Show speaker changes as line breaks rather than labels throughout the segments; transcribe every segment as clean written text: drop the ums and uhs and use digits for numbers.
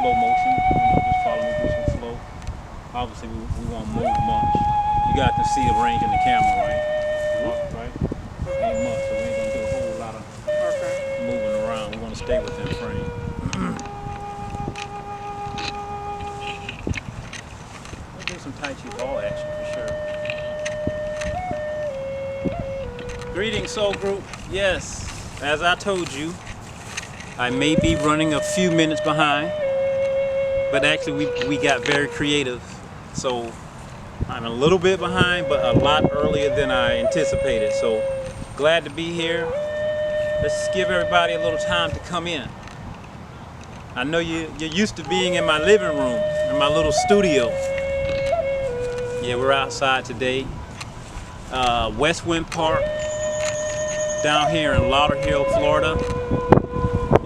slow motion. Just follow me, do some slow. Obviously, we won't move much. You got to see the range in the camera, right? Right? Ain't much, so we ain't gonna do a whole lot of moving around. We want to stay within frame. We'll do some Tai Chi ball action for sure. Greetings, Soul Group. Yes, as I told you, I may be running a few minutes behind, but actually we got very creative. So I'm a little bit behind, but a lot earlier than I anticipated. So glad to be here. Let's give everybody a little time to come in. I know you're used to being in my living room, in my little studio. Yeah, we're outside today. Westwind Park, down here in Lauderhill, Florida.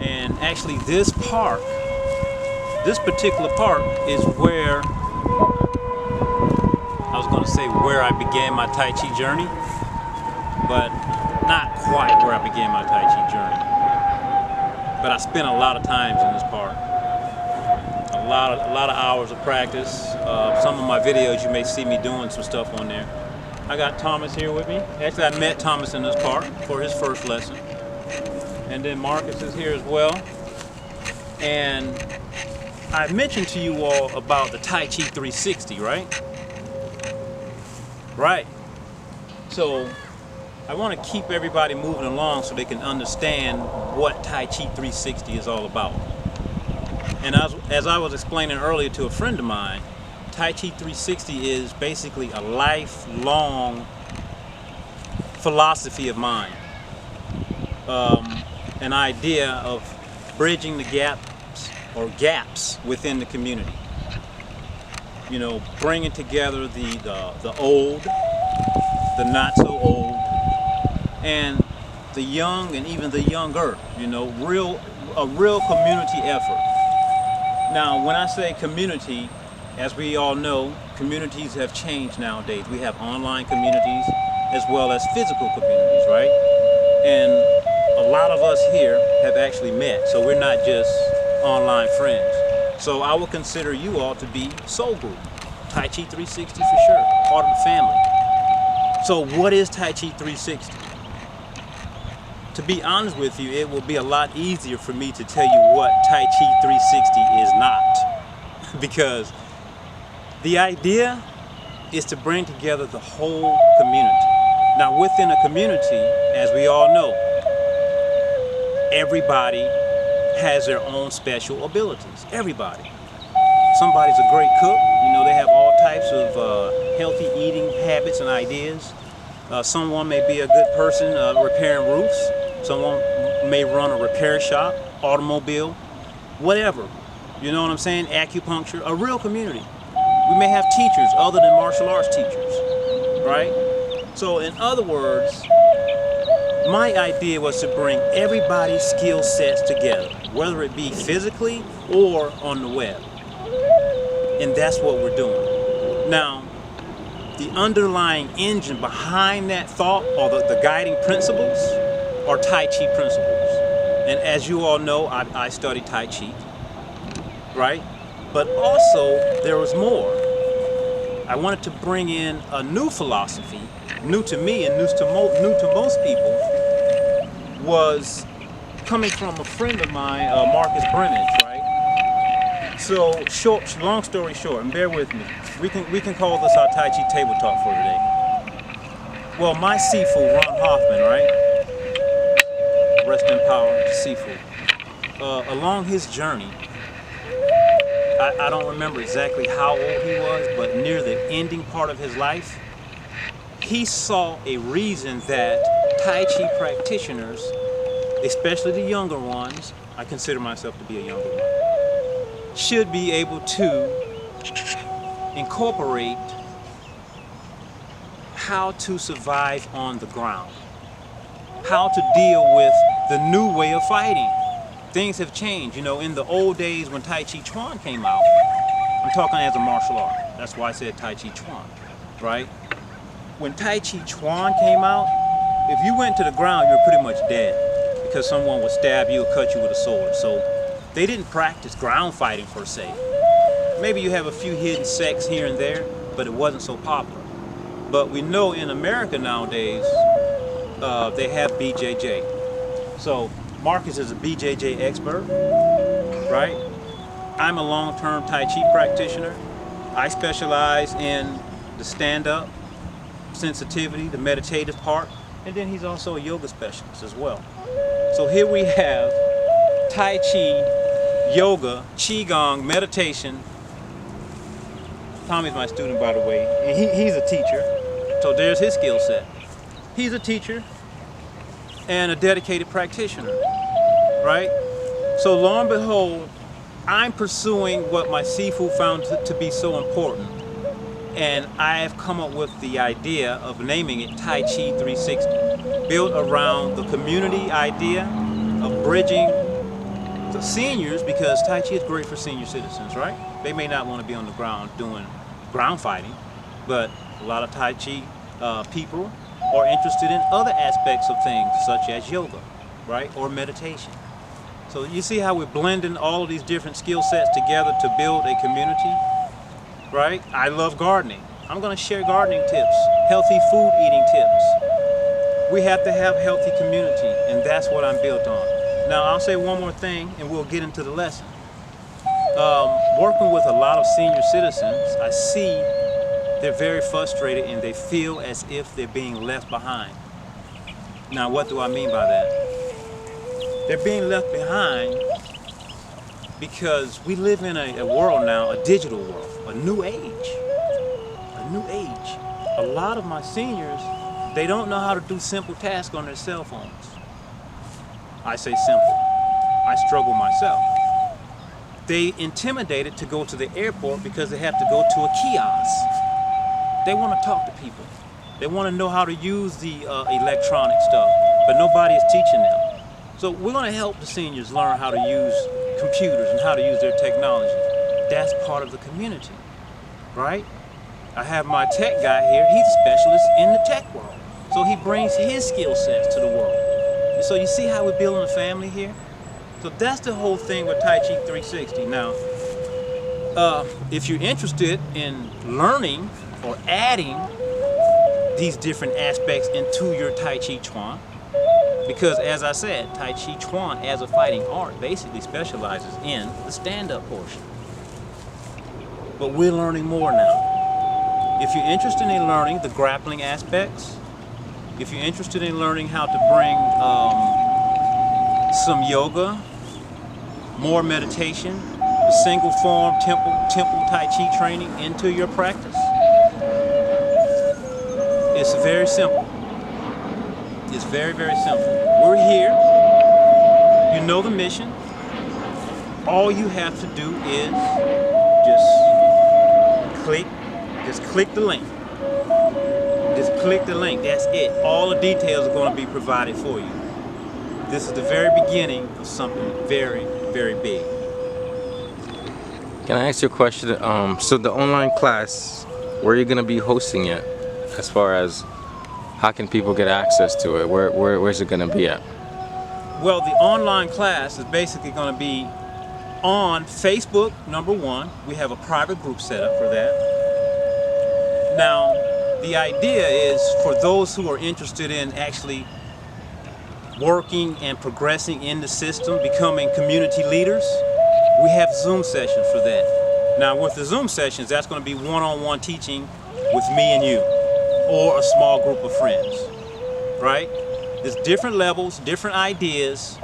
And actually this particular park is where, I was going to say where I began my Tai Chi journey, but not quite where I began my Tai Chi journey. But I spent a lot of times in this park. A lot of hours of practice. Some of my videos you may see me doing some stuff on there. I got Thomas here with me. Actually, I met Thomas in this park for his first lesson. And then Marcus is here as well. And I mentioned to you all about the Tai Chi 360, right? Right. So I want to keep everybody moving along so they can understand what Tai Chi 360 is all about. And as I was explaining earlier to a friend of mine, Tai Chi 360 is basically a lifelong philosophy of mine. An idea of bridging the gaps within the community. You know, bringing together the old, the not so old, and the young and even the younger. You know, a real community effort. Now, when I say community, as we all know, communities have changed nowadays. We have online communities as well as physical communities, right? And a lot of us here have actually met, so we're not just online friends. So I will consider you all to be Soul Group, Tai Chi 360 for sure, part of the family. So what is Tai Chi 360? To be honest with you, it will be a lot easier for me to tell you what Tai Chi 360 is not, because the idea is to bring together the whole community. Now, within a community, as we all know, everybody has their own special abilities. Everybody. Somebody's a great cook. You know, they have all types of healthy eating habits and ideas. Someone may be a good person repairing roofs. Someone may run a repair shop, automobile, whatever. You know what I'm saying? Acupuncture, a real community. We may have teachers other than martial arts teachers, right? So in other words, my idea was to bring everybody's skill sets together, whether it be physically or on the web. And that's what we're doing. Now, the underlying engine behind that thought, or the guiding principles, are Tai Chi principles. And as you all know, I studied Tai Chi, right? But also, there was more. I wanted to bring in a new philosophy, new to me and new to most people, was coming from a friend of mine, Marcus Brennan, right? So, long story short, and bear with me, we can call this our Tai Chi table talk for today. Well, my Sifu, Ron Hoffman, right? Rest in power, Sifu. Along his journey, I don't remember exactly how old he was, but near the ending part of his life, he saw a reason that Tai Chi practitioners, especially the younger ones, I consider myself to be a younger one, should be able to incorporate how to survive on the ground, how to deal with the new way of fighting. Things have changed. You know, in the old days when Tai Chi Chuan came out, I'm talking as a martial art, that's why I said Tai Chi Chuan, right? When Tai Chi Chuan came out, if you went to the ground, you were pretty much dead, because someone would stab you or cut you with a sword. So they didn't practice ground fighting per se. Maybe you have a few hidden sects here and there, but it wasn't so popular. But we know in America nowadays, they have BJJ. So Marcus is a BJJ expert, right? I'm a long-term Tai Chi practitioner. I specialize in the stand-up, sensitivity, the meditative part, and then he's also a yoga specialist as well. So here we have Tai Chi, yoga, Qigong, meditation. Tommy's my student, by the way, and he's a teacher. So there's his skill set. He's a teacher and a dedicated practitioner, right? So lo and behold, I'm pursuing what my Sifu found to be so important. And I have come up with the idea of naming it Tai Chi 360, built around the community idea of bridging the seniors, because Tai Chi is great for senior citizens, right? They may not want to be on the ground doing ground fighting, but a lot of Tai Chi people are interested in other aspects of things, such as yoga, right, or meditation. So you see how we're blending all of these different skill sets together to build a community, right? I love gardening. I'm going to share gardening tips, healthy food eating tips. We have to have healthy community, and that's what I'm built on. Now, I'll say one more thing, and we'll get into the lesson. Working with a lot of senior citizens, I see they're very frustrated and they feel as if they're being left behind. Now, what do I mean by that? They're being left behind because we live in a world now, a digital world, a new age. A new age. A lot of my seniors, they don't know how to do simple tasks on their cell phones. I say simple. I struggle myself. They intimidated to go to the airport because they have to go to a kiosk. They want to talk to people. They want to know how to use the electronic stuff, but nobody is teaching them. So we're going to help the seniors learn how to use computers and how to use their technology. That's part of the community, right? I have my tech guy here. He's a specialist in the tech world. So he brings his skill sets to the world. So you see how we're building a family here? So that's the whole thing with Tai Chi 360. Now, if you're interested in learning or adding these different aspects into your Tai Chi Chuan, because as I said, Tai Chi Chuan as a fighting art basically specializes in the stand-up portion. But we're learning more now. If you're interested in learning the grappling aspects, if you're interested in learning how to bring some yoga, more meditation, the single form temple Tai Chi training into your practice, it's very simple. It's very, very simple. We're here. You know the mission. All you have to do is just click the link. Just click the link. That's it. All the details are going to be provided for you. This is the very beginning of something very, very big.
Can I ask you a question? So the online class, where are you going to be hosting it? As far as how can people get access to it? Where's it going to be at?
Well, the online class is basically going to be on Facebook, number one. We have a private group set up for that. Now, the idea is for those who are interested in actually working and progressing in the system, becoming community leaders, we have Zoom sessions for that. Now, with the Zoom sessions, that's going to be one-on-one teaching with me and you, or a small group of friends, right? There's different levels, different ideas,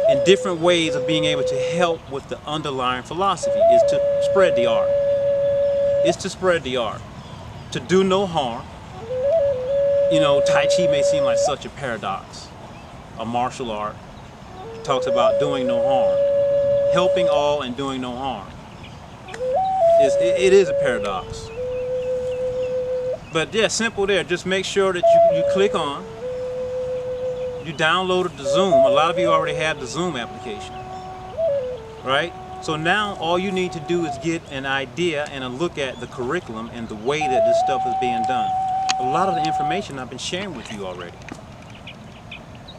and different ways of being able to help with the underlying philosophy is to spread the art. It's to spread the art, to do no harm. You know, Tai Chi may seem like such a paradox. A martial art talks about doing no harm, helping all and doing no harm. It is a paradox. But yeah, simple there. Just make sure that you click on. You downloaded the Zoom. A lot of you already have the Zoom application, right? So now all you need to do is get an idea and a look at the curriculum and the way that this stuff is being done. A lot of the information I've been sharing with you already.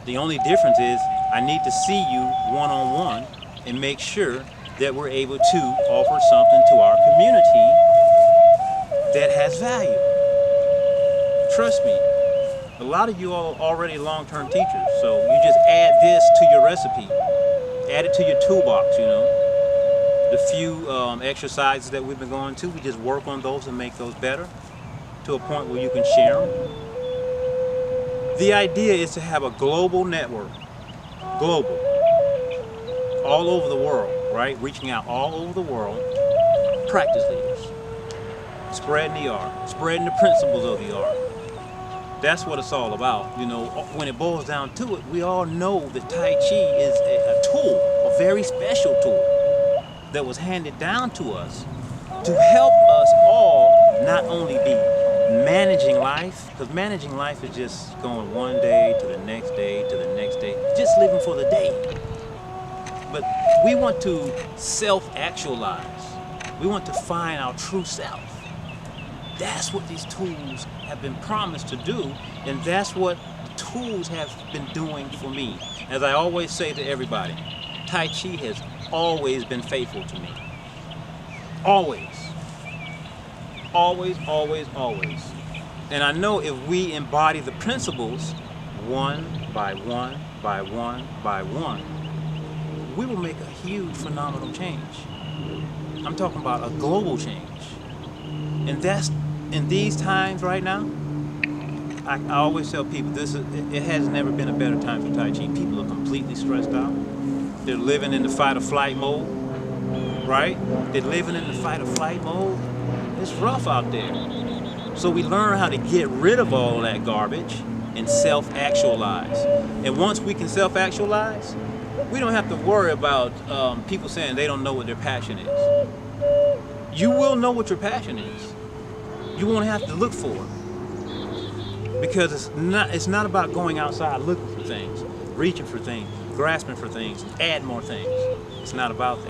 The only difference is I need to see you one-on-one and make sure that we're able to offer something to our community that has value. Trust me, a lot of you are already long-term teachers, so you just add this to your recipe, add it to your toolbox, you know. The few exercises that we've been going to, we just work on those and make those better to a point where you can share them. The idea is to have a global network, global, all over the world, right? Reaching out all over the world, practice leaders, spreading the art, spreading the principles of the art. That's what it's all about. You know, when it boils down to it, we all know that Tai Chi is a tool, a very special tool that was handed down to us to help us all not only be managing life, because managing life is just going one day to the next day to the next day, just living for the day. But we want to self-actualize. We want to find our true self. That's what these tools have been promised to do, and that's what the tools have been doing for me. As I always say to everybody, Tai Chi has always been faithful to me. Always. Always, always, always. And I know if we embody the principles one by one by one by one, we will make a huge, phenomenal change. I'm talking about a global change. And that's, in these times right now, I always tell people it has never been a better time for Tai Chi. People are completely stressed out. They're living in the fight or flight mode, right? They're living in the fight or flight mode. It's rough out there. So we learn how to get rid of all that garbage and self-actualize. And once we can self-actualize, we don't have to worry about people saying they don't know what their passion is. You will know what your passion is. You won't have to look for it, because it's not about going outside looking for things, reaching for things, grasping for things, add more things. It's not about that.